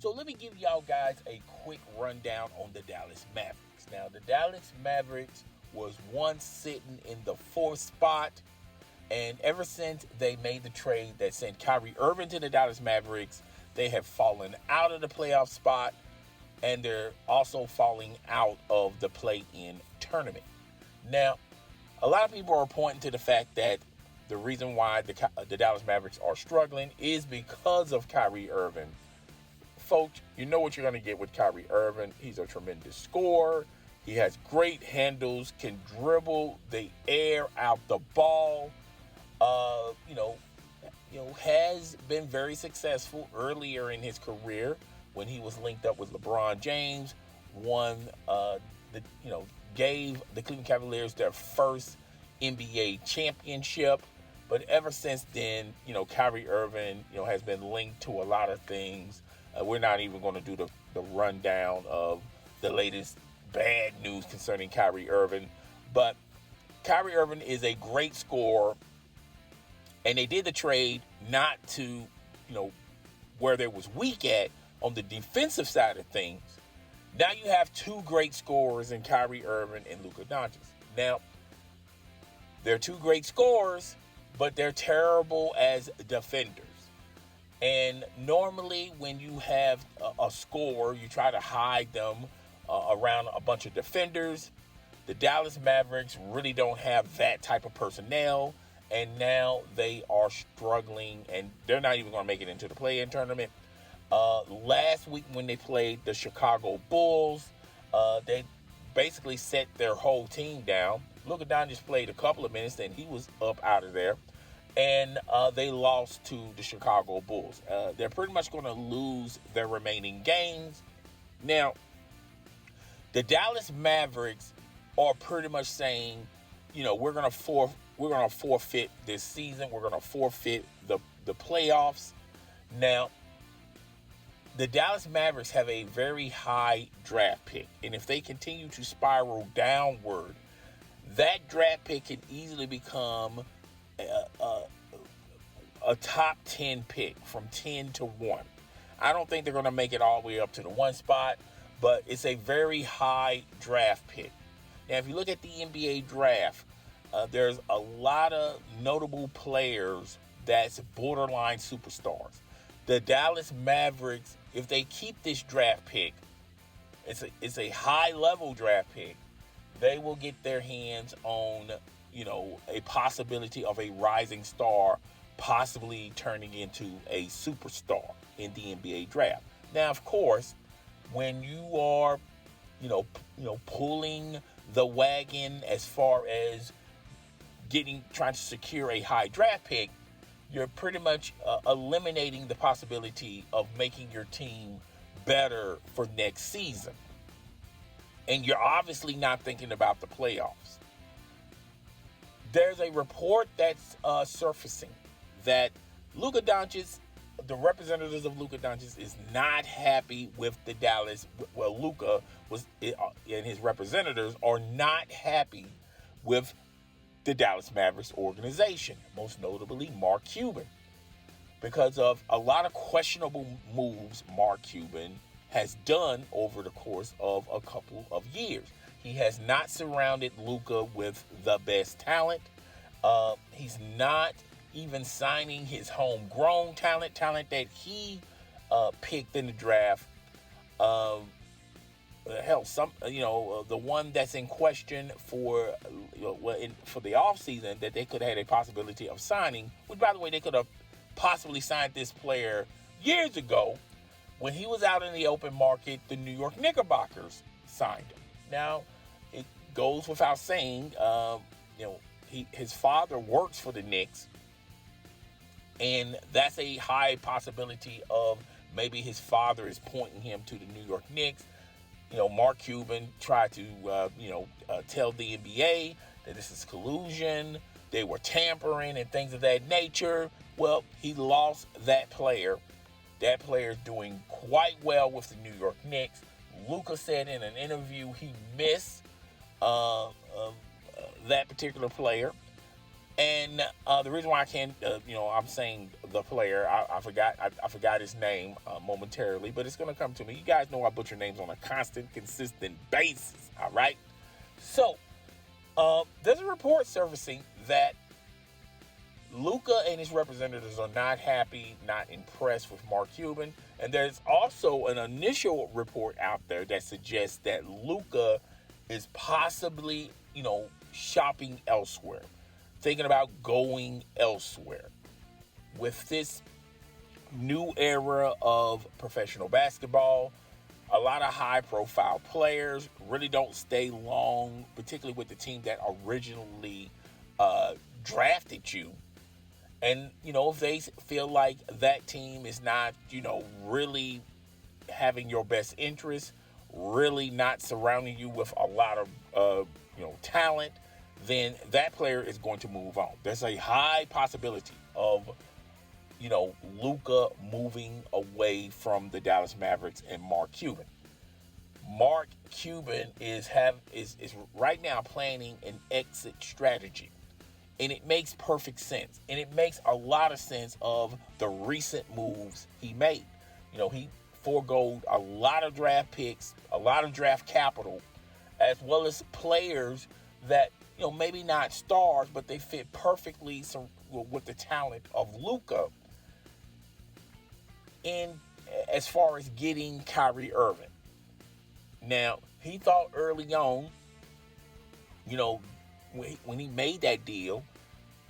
So let me give y'all guys a quick rundown on the Dallas Mavericks. Now, the Dallas Mavericks was once sitting in the fourth spot, and ever since they made the trade that sent Kyrie Irving to the Dallas Mavericks, they have fallen out of the playoff spot, and they're also falling out of the play-in tournament. Now, a lot of people are pointing to the fact that the reason why the Dallas Mavericks are struggling is because of Kyrie Irving. Folks, you know what you're going to get with Kyrie Irving. He's a tremendous scorer. He has great handles, can dribble the air out the ball. Has been very successful earlier in his career when he was linked up with LeBron James. Gave the Cleveland Cavaliers their first NBA championship. But ever since then, Kyrie Irving, has been linked to a lot of things. We're not even going to do the rundown of the latest bad news concerning Kyrie Irving. But Kyrie Irving is a great scorer. And they did the trade not to, where they was weak at on the defensive side of things. Now you have two great scorers in Kyrie Irving and Luka Dončić. Now, they're two great scorers, but they're terrible as defenders. And normally when you have a scorer, you try to hide them around a bunch of defenders. The Dallas Mavericks really don't have that type of personnel. And now they are struggling, and they're not even going to make it into the play-in tournament. Last week when they played the Chicago Bulls, they basically set their whole team down. Luka Dončić played a couple of minutes, and he was up out of there. And they lost to the Chicago Bulls. They're pretty much going to lose their remaining games. Now, the Dallas Mavericks are pretty much saying, we're going to forfeit this season. We're going to forfeit the playoffs. Now, the Dallas Mavericks have a very high draft pick. And if they continue to spiral downward, that draft pick can easily become a top 10 pick from 10 to 1. I don't think they're going to make it all the way up to the 1 spot, but it's a very high draft pick. Now, if you look at the NBA draft, there's a lot of notable players that's borderline superstars. The Dallas Mavericks, if they keep this draft pick, it's a high-level draft pick, they will get their hands on, a possibility of a rising star, possibly turning into a superstar in the NBA draft. Now, of course, when you are, pulling the wagon as far as trying to secure a high draft pick, you're pretty much eliminating the possibility of making your team better for next season. And you're obviously not thinking about the playoffs. There's a report that's surfacing that Luka Dončić, the representatives of Luka Dončić, is not happy with the Dallas. Well, Luka and his representatives are not happy with the Dallas Mavericks organization, most notably Mark Cuban, because of a lot of questionable moves Mark Cuban has done over the course of a couple of years. He has not surrounded Luka with the best talent. He's not even signing his homegrown talent that he picked in the draft. The one that's in question for the offseason that they could have had a possibility of signing, which, by the way, they could have possibly signed this player years ago when he was out in the open market. The New York Knickerbockers signed him. Now, it goes without saying, his father works for the Knicks, and that's a high possibility of maybe his father is pointing him to the New York Knicks. Mark Cuban tried to, tell the NBA that this is collusion, they were tampering and things of that nature. Well, he lost that player. That player is doing quite well with the New York Knicks. Luka said in an interview he missed that particular player. And the reason why I can't, I'm saying the player, I forgot his name momentarily, but it's going to come to me. You guys know I butcher names on a constant, consistent basis, all right? So, there's a report surfacing that Luka and his representatives are not happy, not impressed with Mark Cuban. And there's also an initial report out there that suggests that Luka is possibly, shopping elsewhere, thinking about going elsewhere. With this new era of professional basketball, a lot of high-profile players really don't stay long, particularly with the team that originally drafted you. And, if they feel like that team is not, really having your best interest, really not surrounding you with a lot of, talent, then that player is going to move on. There's a high possibility of, Luka moving away from the Dallas Mavericks and Mark Cuban. Mark Cuban is right now planning an exit strategy. And it makes perfect sense. And it makes a lot of sense of the recent moves he made. He foregoed a lot of draft picks, a lot of draft capital, as well as players that, maybe not stars, but they fit perfectly with the talent of Luka. And as far as getting Kyrie Irving. Now, he thought early on, when he made that deal,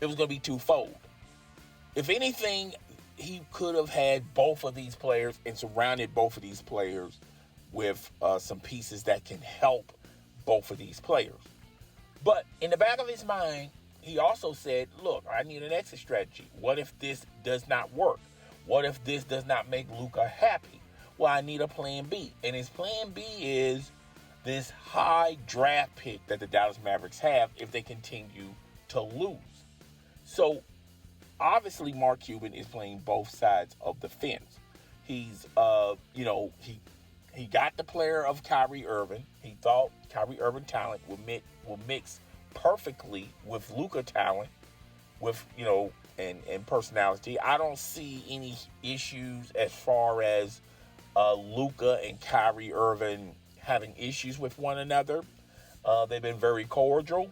it was going to be twofold. If anything, he could have had both of these players and surrounded both of these players with some pieces that can help both of these players. But in the back of his mind, he also said, look, I need an exit strategy. What if this does not work? What if this does not make Luka happy? Well, I need a plan B. And his plan B is this high draft pick that the Dallas Mavericks have if they continue to lose. So, obviously, Mark Cuban is playing both sides of the fence. He's, he got the player of Kyrie Irving. He thought Kyrie Irving talent will mix perfectly with Luka talent, with, and personality. I don't see any issues as far as Luka and Kyrie Irving having issues with one another. They've been very cordial.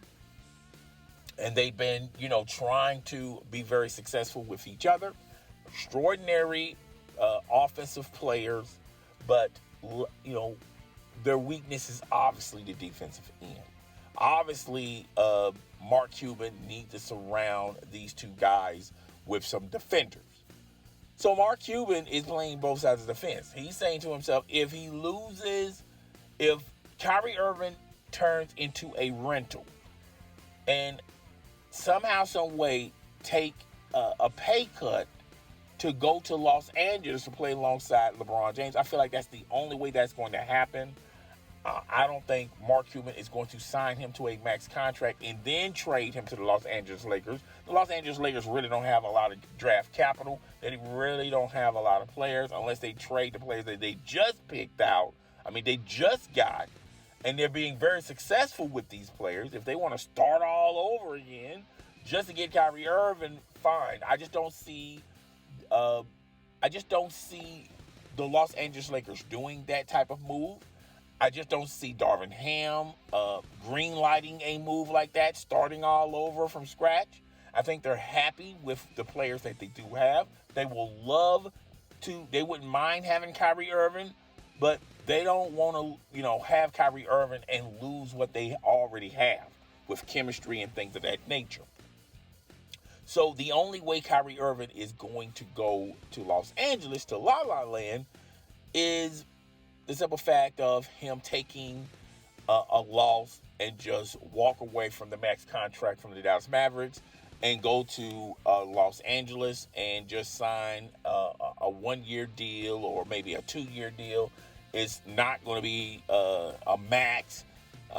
And they've been, trying to be very successful with each other. Extraordinary offensive players. But, their weakness is obviously the defensive end. Obviously, Mark Cuban needs to surround these two guys with some defenders. So Mark Cuban is playing both sides of the fence. He's saying to himself, if Kyrie Irving turns into a rental and somehow, some way take a pay cut to go to Los Angeles to play alongside LeBron James, I feel like that's the only way that's going to happen. I don't think Mark Cuban is going to sign him to a max contract and then trade him to the Los Angeles Lakers. The Los Angeles Lakers really don't have a lot of draft capital. They really don't have a lot of players unless they trade the players that they just picked out. They just got. And they're being very successful with these players. If they want to start all over again just to get Kyrie Irving, fine. I just don't see the Los Angeles Lakers doing that type of move. I just don't see Darvin Ham green-lighting a move like that, starting all over from scratch. I think they're happy with the players that they do have. They wouldn't mind having Kyrie Irving, but they don't want to, have Kyrie Irving and lose what they already have with chemistry and things of that nature. So the only way Kyrie Irving is going to go to Los Angeles, to La La Land, is the simple fact of him taking a loss and just walk away from the max contract from the Dallas Mavericks and go to Los Angeles and just sign a one-year deal or maybe a two-year deal. It's not going to be a max.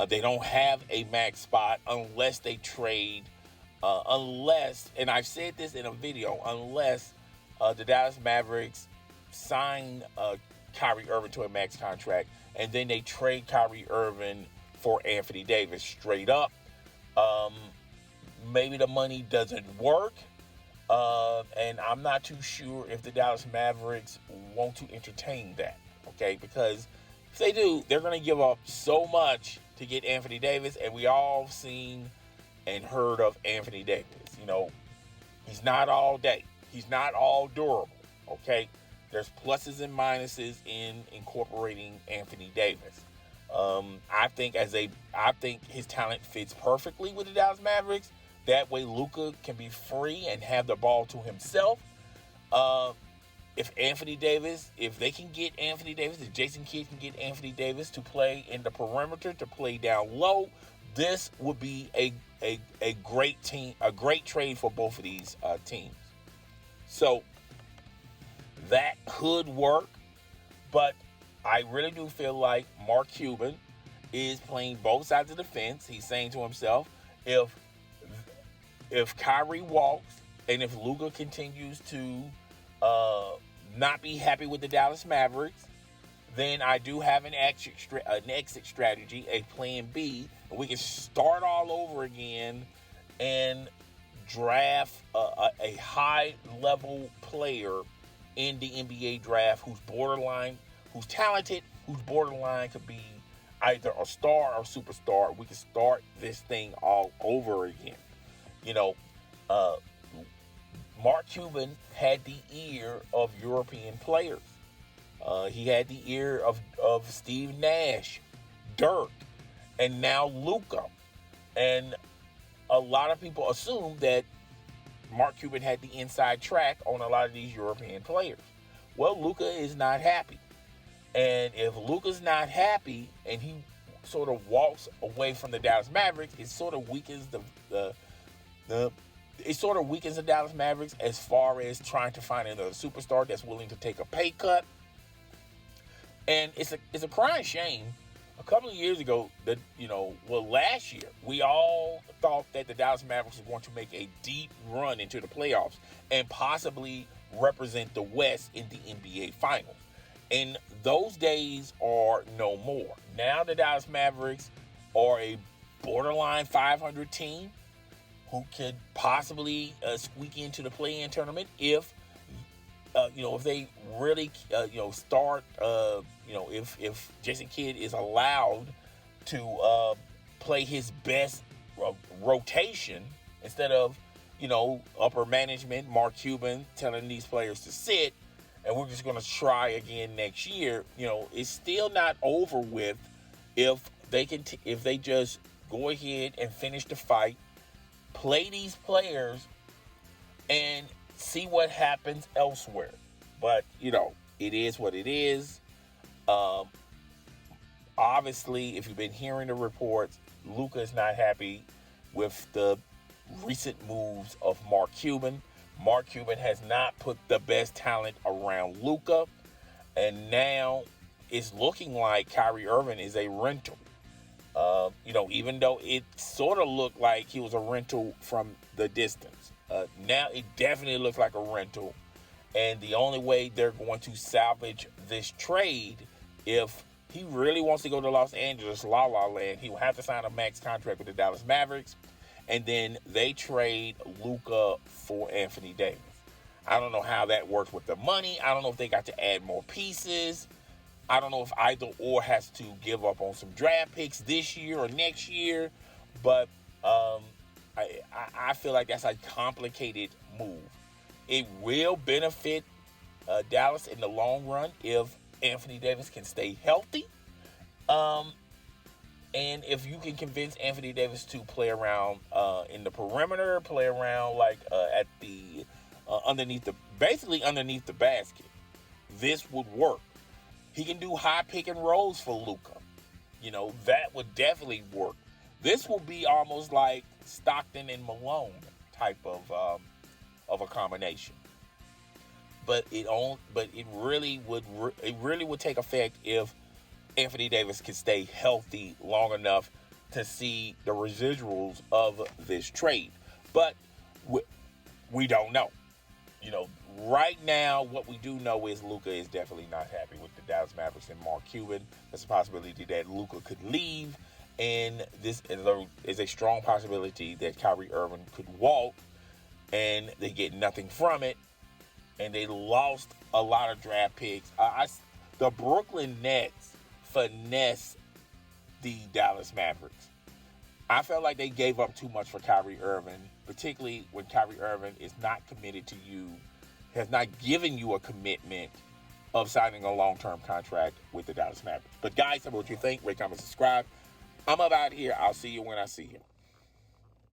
They don't have a max spot unless they trade, and I've said this in a video, unless the Dallas Mavericks sign Kyrie Irving to a max contract and then they trade Kyrie Irving for Anthony Davis straight up. maybe the money doesn't work. And I'm not too sure if the Dallas Mavericks want to entertain that, okay? Because if they do, they're going to give up so much to get Anthony Davis, and we all seen and heard of Anthony Davis. You know, he's not all day. He's not all durable, okay? There's pluses and minuses in incorporating Anthony Davis. I think his talent fits perfectly with the Dallas Mavericks. That way, Luka can be free and have the ball to himself. If they can get Anthony Davis, if Jason Kidd can get Anthony Davis to play in the perimeter, to play down low, this would be a great team, a great trade for both of these teams. So that could work, but I really do feel like Mark Cuban is playing both sides of the fence. He's saying to himself, if Kyrie walks and if Luka continues to not be happy with the Dallas Mavericks, then I do have an exit strategy, a plan B, and we can start all over again and draft a high-level player in the NBA draft who's talented, who's borderline could be either a star or superstar. We can start this thing all over again. You know, Mark Cuban had the ear of European players. He had the ear of Steve Nash, Dirk, and now Luka. And a lot of people assume that Mark Cuban had the inside track on a lot of these European players. Well, Luka is not happy. And if Luka's not happy and he sort of walks away from the Dallas Mavericks, it sort of weakens the Dallas Mavericks as far as trying to find another superstar that's willing to take a pay cut. And it's a crying shame. A couple of years ago, last year, we all thought that the Dallas Mavericks were going to make a deep run into the playoffs and possibly represent the West in the NBA Finals. And those days are no more. Now the Dallas Mavericks are a borderline 500 team who could possibly squeak into the play-in tournament if they really, start, if Jason Kidd is allowed to play his best rotation instead of, upper management, Mark Cuban telling these players to sit, and we're just going to try again next year. It's still not over with if they just go ahead and finish the fight, play these players, and see what happens elsewhere. But, it is what it is. Obviously, if you've been hearing the reports, Luka is not happy with the recent moves of Mark Cuban. Mark Cuban has not put the best talent around Luka. And now it's looking like Kyrie Irving is a rental. Even though it sort of looked like he was a rental from the distance. Now it definitely looks like a rental. And the only way they're going to salvage this trade, if he really wants to go to Los Angeles, La La Land, he will have to sign a max contract with the Dallas Mavericks. And then they trade Luka for Anthony Davis. I don't know how that works with the money. I don't know if they got to add more pieces. I don't know if either or has to give up on some draft picks this year or next year. But I feel like that's a complicated move. It will benefit Dallas in the long run if Anthony Davis can stay healthy. And if you can convince Anthony Davis to play around in the perimeter, play around at the underneath the basket, this would work. He can do high pick and rolls for Luka. That would definitely work. This will be almost like Stockton and Malone type of a combination. But it really would take effect if Anthony Davis can stay healthy long enough to see the residuals of this trade. But we don't know. Right now, what we do know is Luka is definitely not happy with the Dallas Mavericks and Mark Cuban. There's a possibility that Luka could leave, and this is a strong possibility that Kyrie Irving could walk, and they get nothing from it, and they lost a lot of draft picks. The Brooklyn Nets finesse the Dallas Mavericks. I felt like they gave up too much for Kyrie Irving, particularly when Kyrie Irving is not committed to you, has not given you a commitment of signing a long-term contract with the Dallas Mavericks. But guys, tell me what you think. Rate, comment, subscribe. I'm up out here. I'll see you when I see you.